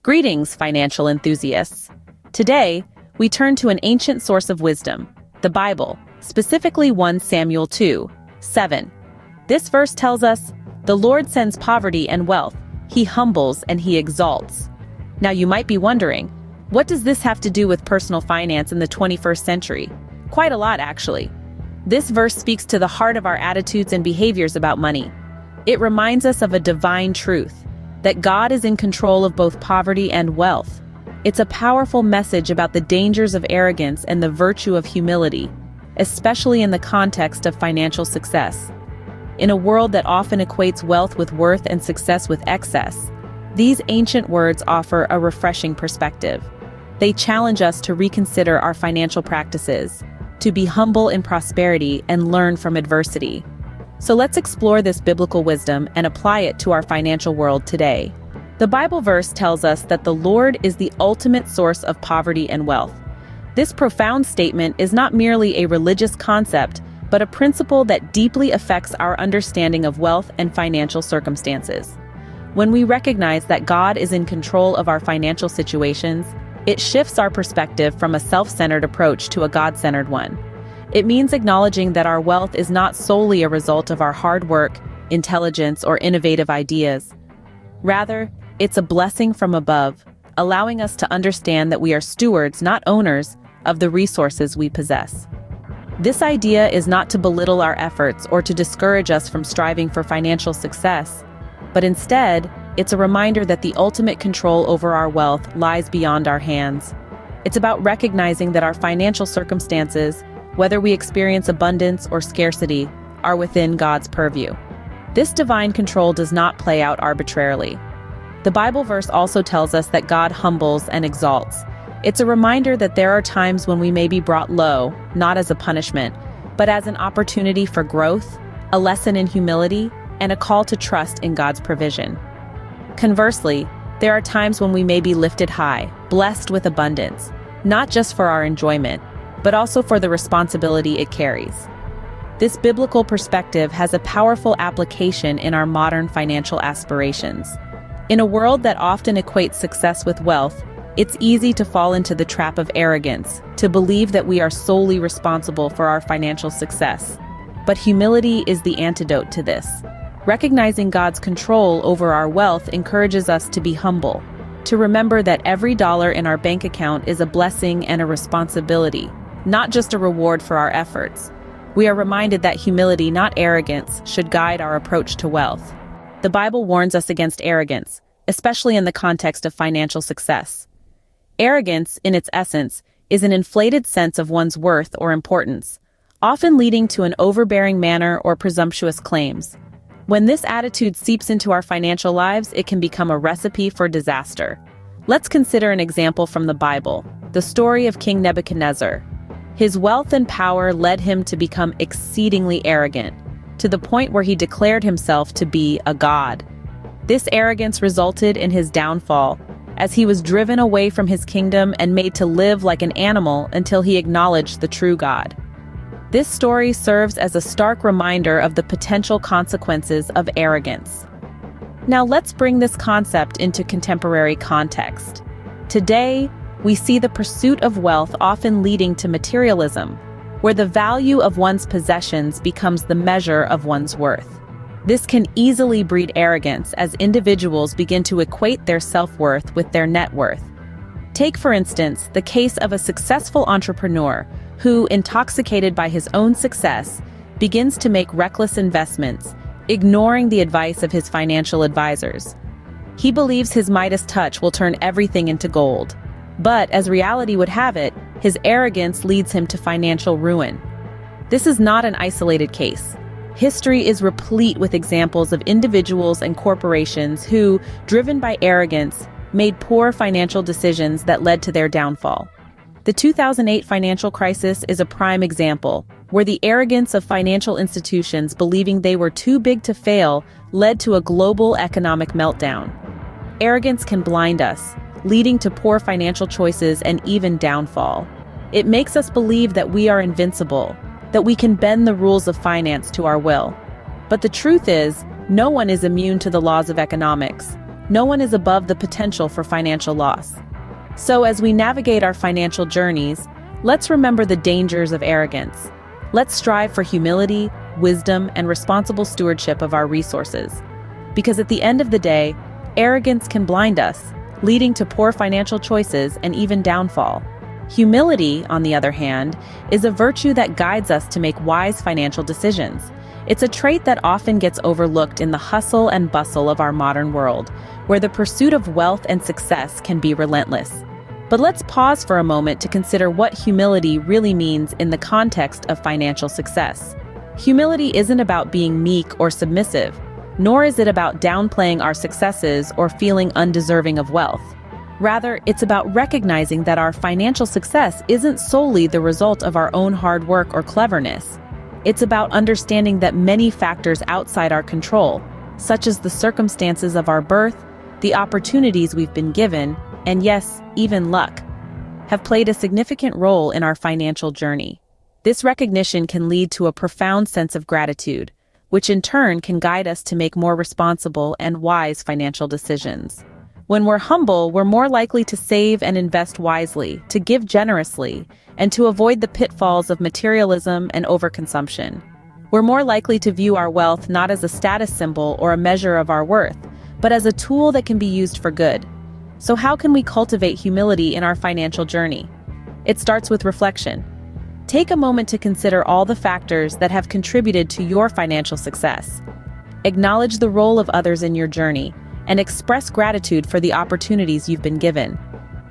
Greetings, financial enthusiasts. Today, we turn to an ancient source of wisdom, the Bible, specifically 1 Samuel 2:7. This verse tells us, "The Lord sends poverty and wealth. He humbles and he exalts." Now you might be wondering, what does this have to do with personal finance in the 21st century? Quite a lot, actually. This verse speaks to the heart of our attitudes and behaviors about money. It reminds us of a divine truth, that God is in control of both poverty and wealth. It's a powerful message about the dangers of arrogance and the virtue of humility, especially in the context of financial success. In a world that often equates wealth with worth and success with excess, these ancient words offer a refreshing perspective. They challenge us to reconsider our financial practices, to be humble in prosperity and learn from adversity. So let's explore this biblical wisdom and apply it to our financial world today. The Bible verse tells us that the Lord is the ultimate source of poverty and wealth. This profound statement is not merely a religious concept, but a principle that deeply affects our understanding of wealth and financial circumstances. When we recognize that God is in control of our financial situations, it shifts our perspective from a self-centered approach to a God-centered one. It means acknowledging that our wealth is not solely a result of our hard work, intelligence, or innovative ideas. Rather, it's a blessing from above, allowing us to understand that we are stewards, not owners, of the resources we possess. This idea is not to belittle our efforts or to discourage us from striving for financial success, but instead, it's a reminder that the ultimate control over our wealth lies beyond our hands. It's about recognizing that our financial circumstances, whether we experience abundance or scarcity, are within God's purview. This divine control does not play out arbitrarily. The Bible verse also tells us that God humbles and exalts. It's a reminder that there are times when we may be brought low, not as a punishment, but as an opportunity for growth, a lesson in humility, and a call to trust in God's provision. Conversely, there are times when we may be lifted high, blessed with abundance, not just for our enjoyment, but also for the responsibility it carries. This biblical perspective has a powerful application in our modern financial aspirations. In a world that often equates success with wealth, it's easy to fall into the trap of arrogance, to believe that we are solely responsible for our financial success. But humility is the antidote to this. Recognizing God's control over our wealth encourages us to be humble, to remember that every dollar in our bank account is a blessing and a responsibility, not just a reward for our efforts. We are reminded that humility, not arrogance, should guide our approach to wealth. The Bible warns us against arrogance, especially in the context of financial success. Arrogance, in its essence, is an inflated sense of one's worth or importance, often leading to an overbearing manner or presumptuous claims. When this attitude seeps into our financial lives, it can become a recipe for disaster. Let's consider an example from the Bible, the story of King Nebuchadnezzar. His wealth and power led him to become exceedingly arrogant, to the point where he declared himself to be a god. This arrogance resulted in his downfall, as he was driven away from his kingdom and made to live like an animal until he acknowledged the true God. This story serves as a stark reminder of the potential consequences of arrogance. Now let's bring this concept into contemporary context. Today, we see the pursuit of wealth often leading to materialism, where the value of one's possessions becomes the measure of one's worth. This can easily breed arrogance as individuals begin to equate their self-worth with their net worth. Take, for instance, the case of a successful entrepreneur who, intoxicated by his own success, begins to make reckless investments, ignoring the advice of his financial advisors. He believes his Midas touch will turn everything into gold. But, as reality would have it, his arrogance leads him to financial ruin. This is not an isolated case. History is replete with examples of individuals and corporations who, driven by arrogance, made poor financial decisions that led to their downfall. The 2008 financial crisis is a prime example, where the arrogance of financial institutions believing they were too big to fail led to a global economic meltdown. Arrogance can blind us, leading to poor financial choices and even downfall. It makes us believe that we are invincible, that we can bend the rules of finance to our will. But the truth is, no one is immune to the laws of economics. No one is above the potential for financial loss. So as we navigate our financial journeys, let's remember the dangers of arrogance. Let's strive for humility, wisdom, and responsible stewardship of our resources. Because at the end of the day, arrogance can blind us, leading to poor financial choices and even downfall. Humility, on the other hand, is a virtue that guides us to make wise financial decisions. It's a trait that often gets overlooked in the hustle and bustle of our modern world, where the pursuit of wealth and success can be relentless. But let's pause for a moment to consider what humility really means in the context of financial success. Humility isn't about being meek or submissive, nor is it about downplaying our successes or feeling undeserving of wealth. Rather, it's about recognizing that our financial success isn't solely the result of our own hard work or cleverness. It's about understanding that many factors outside our control, such as the circumstances of our birth, the opportunities we've been given, and yes, even luck, have played a significant role in our financial journey. This recognition can lead to a profound sense of gratitude, which in turn can guide us to make more responsible and wise financial decisions. When we're humble, we're more likely to save and invest wisely, to give generously, and to avoid the pitfalls of materialism and overconsumption. We're more likely to view our wealth not as a status symbol or a measure of our worth, but as a tool that can be used for good. So how can we cultivate humility in our financial journey? It starts with reflection. Take a moment to consider all the factors that have contributed to your financial success. Acknowledge the role of others in your journey, and express gratitude for the opportunities you've been given.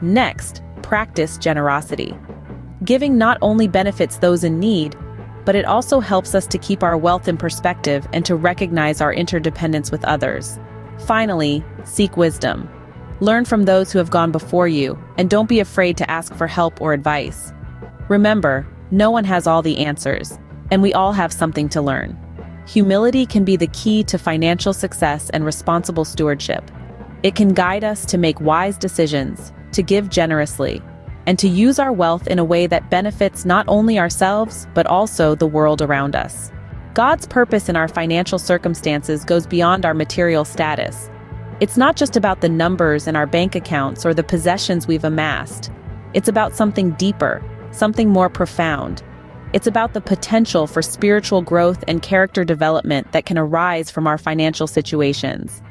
Next, practice generosity. Giving not only benefits those in need, but it also helps us to keep our wealth in perspective and to recognize our interdependence with others. Finally, seek wisdom. Learn from those who have gone before you, and don't be afraid to ask for help or advice. Remember, no one has all the answers, and we all have something to learn. Humility can be the key to financial success and responsible stewardship. It can guide us to make wise decisions, to give generously, and to use our wealth in a way that benefits not only ourselves, but also the world around us. God's purpose in our financial circumstances goes beyond our material status. It's not just about the numbers in our bank accounts or the possessions we've amassed. It's about something deeper, something more profound. It's about the potential for spiritual growth and character development that can arise from our financial situations.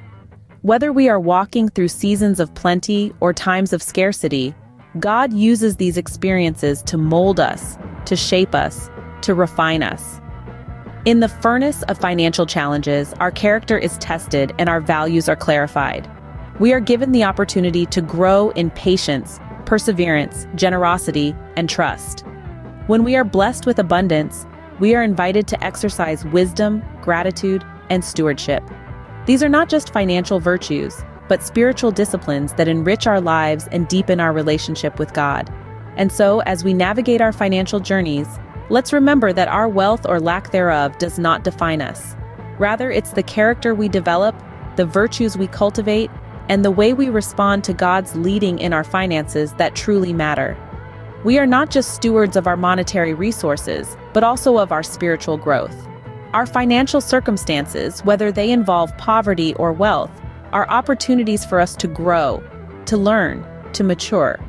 Whether we are walking through seasons of plenty or times of scarcity, God uses these experiences to mold us, to shape us, to refine us. In the furnace of financial challenges, our character is tested and our values are clarified. We are given the opportunity to grow in patience, perseverance, generosity, and trust. When we are blessed with abundance, we are invited to exercise wisdom, gratitude, and stewardship. These are not just financial virtues, but spiritual disciplines that enrich our lives and deepen our relationship with God. And so, as we navigate our financial journeys, let's remember that our wealth or lack thereof does not define us. Rather, it's the character we develop, the virtues we cultivate, and the way we respond to God's leading in our finances that truly matter. We are not just stewards of our monetary resources, but also of our spiritual growth. Our financial circumstances, whether they involve poverty or wealth, are opportunities for us to grow, to learn, to mature.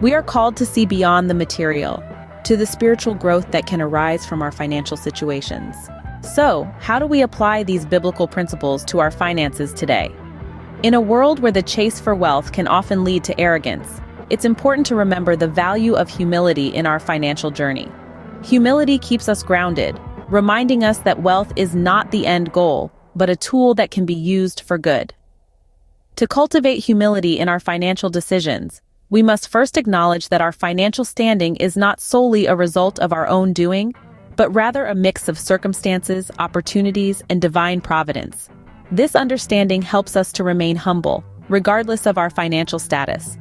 We are called to see beyond the material, to the spiritual growth that can arise from our financial situations. So, how do we apply these biblical principles to our finances today? In a world where the chase for wealth can often lead to arrogance, it's important to remember the value of humility in our financial journey. Humility keeps us grounded, reminding us that wealth is not the end goal, but a tool that can be used for good. To cultivate humility in our financial decisions, we must first acknowledge that our financial standing is not solely a result of our own doing, but rather a mix of circumstances, opportunities, and divine providence. This understanding helps us to remain humble, regardless of our financial status.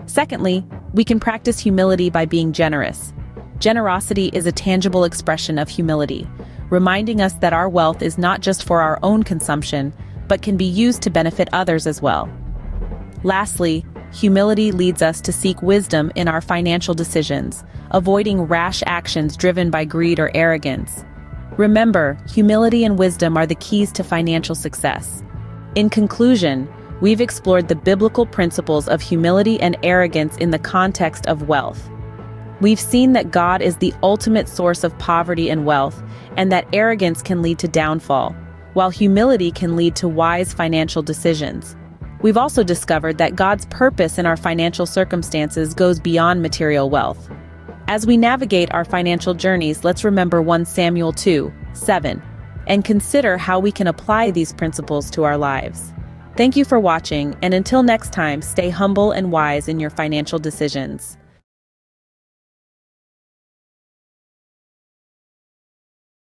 Secondly, we can practice humility by being generous. Generosity is a tangible expression of humility, reminding us that our wealth is not just for our own consumption, but can be used to benefit others as well. Lastly, humility leads us to seek wisdom in our financial decisions, avoiding rash actions driven by greed or arrogance. Remember, humility and wisdom are the keys to financial success. In conclusion, we've explored the biblical principles of humility and arrogance in the context of wealth. We've seen that God is the ultimate source of poverty and wealth, and that arrogance can lead to downfall, while humility can lead to wise financial decisions. We've also discovered that God's purpose in our financial circumstances goes beyond material wealth. As we navigate our financial journeys, let's remember 1 Samuel 2:7, and consider how we can apply these principles to our lives. Thank you for watching, and until next time, stay humble and wise in your financial decisions.